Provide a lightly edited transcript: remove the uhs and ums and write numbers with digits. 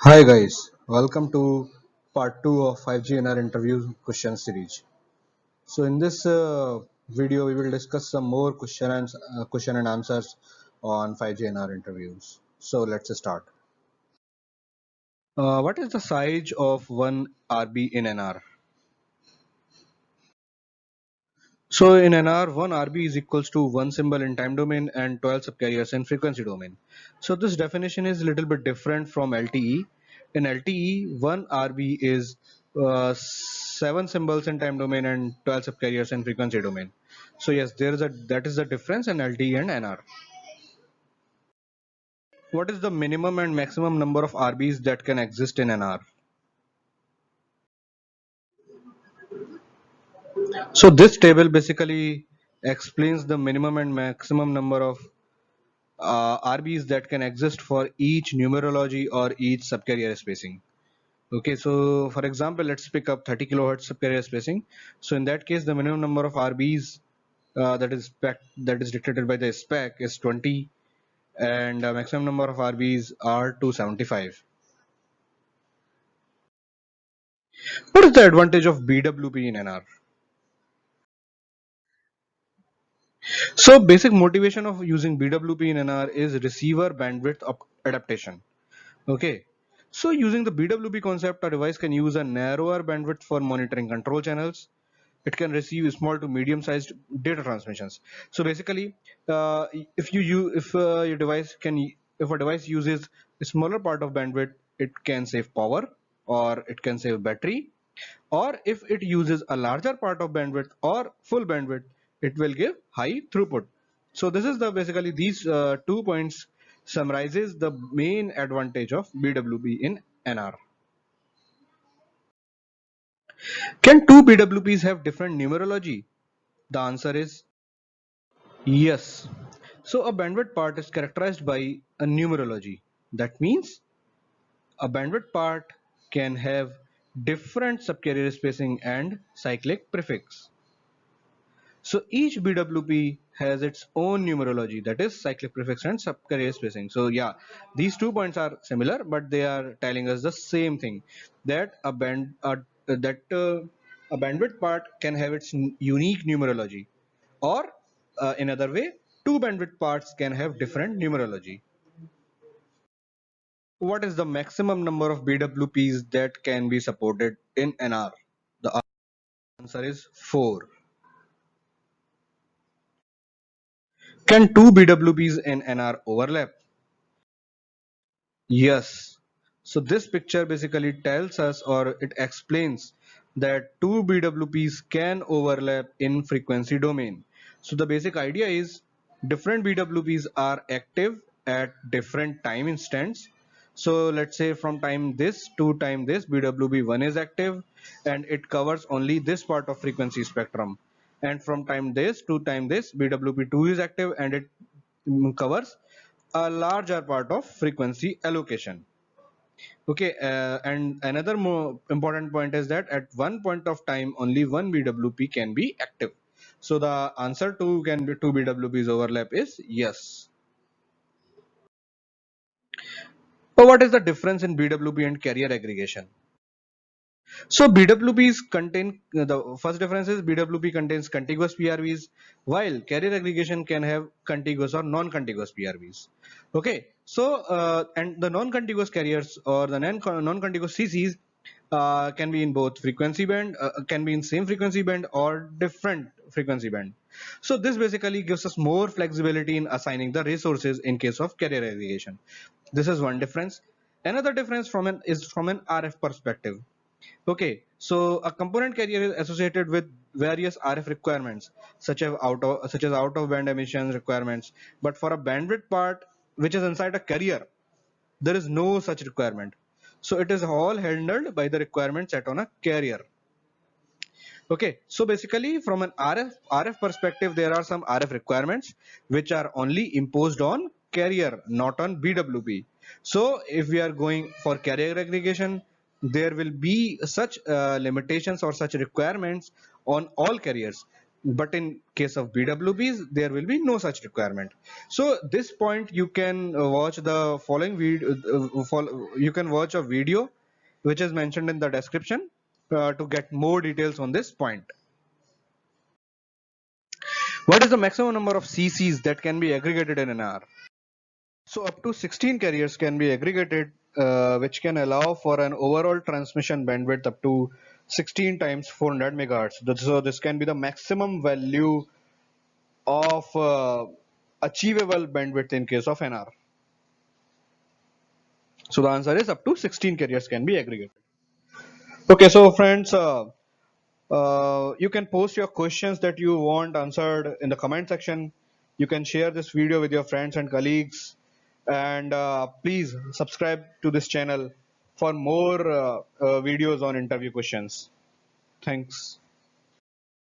Hi guys, welcome to part 2 of 5G NR interview question series. So in this video we will discuss some more question and answers on 5G NR interviews. So let's start. What is the size of one RB in NR? So in NR, one RB is equals to one symbol in time domain and 12 subcarriers in frequency domain. So this definition is a little bit different from LTE. In LTE, one RB is 7 symbols in time domain and 12 subcarriers in frequency domain. So yes, that is the difference in LTE and NR. What is the minimum and maximum number of RBs that can exist in NR? So this table basically explains the minimum and maximum number of RBs that can exist for each numerology or each subcarrier spacing. Okay, so for example, let's pick up 30 kilohertz subcarrier spacing. So in that case, the minimum number of RBs that is dictated by the spec is 20, and maximum number of RBs are 275. What is the advantage of BWP in NR? So basic motivation of using BWP in NR is receiver bandwidth adaptation. Okay, so using the BWP concept, a device can use a narrower bandwidth for monitoring control channels. It can receive small to medium sized data transmissions. So basically, if you use, your device can, if a device uses a smaller part of bandwidth, it can save power or it can save battery, or if it uses a larger part of bandwidth or full bandwidth, it will give high throughput. So this is the basically these 2 points summarizes the main advantage of BWP in NR. Can two BWPs have different numerology? The answer is yes. So a bandwidth part is characterized by a numerology. That means a bandwidth part can have different subcarrier spacing and cyclic prefix. So each BWP has its own numerology, that is cyclic prefix and subcarrier spacing. So yeah, these 2 points are similar, but they are telling us the same thing, that a bandwidth part can have its unique numerology, or in other way, two bandwidth parts can have different numerology. What is the maximum number of BWPs that can be supported in NR? The answer is 4. Can two BWPs in NR overlap? Yes. So this picture basically tells us, or it explains, that two BWPs can overlap in frequency domain. So the basic idea is different BWPs are active at different time instants. So let's say from time this to time this, BWP1 is active and it covers only this part of frequency spectrum. And from time this to time this, BWP2 is active and it covers a larger part of frequency allocation. Okay, and another more important point is that at one point of time only one BWP can be active. So the answer to can be two BWPs overlap is yes. But what is the difference in BWP and carrier aggregation? So BWPs contain, the first difference is BWP contains contiguous PRVs, while carrier aggregation can have contiguous or non-contiguous PRVs. Okay, so and the non-contiguous carriers or the non-contiguous CCs can be in both frequency band, can be in same frequency band or different frequency band. So this basically gives us more flexibility in assigning the resources in case of carrier aggregation. This is one difference. Another difference is from an RF perspective. Okay, so a component carrier is associated with various RF requirements, such as out of band emissions requirements. But for a bandwidth part, which is inside a carrier, there is no such requirement. So it is all handled by the requirements set on a carrier. Okay, so basically from an RF perspective, there are some RF requirements which are only imposed on carrier, not on BWP. So if we are going for carrier aggregation, there will be such limitations or such requirements on all carriers. but in case of BWBs, there will be no such requirement. So this point you can watch the following video. You can watch a video which is mentioned in the description to get more details on this point. What is the maximum number of CCs that can be aggregated in an hour? So up to 16 carriers can be aggregated, which can allow for an overall transmission bandwidth up to 16 times 400 megahertz. So this can be the maximum value of achievable bandwidth in case of NR. So the answer is up to 16 carriers can be aggregated. Okay, so friends, you can post your questions that you want answered in the comment section. You can share this video with your friends and colleagues, and please subscribe to this channel for more videos on interview questions. Thanks.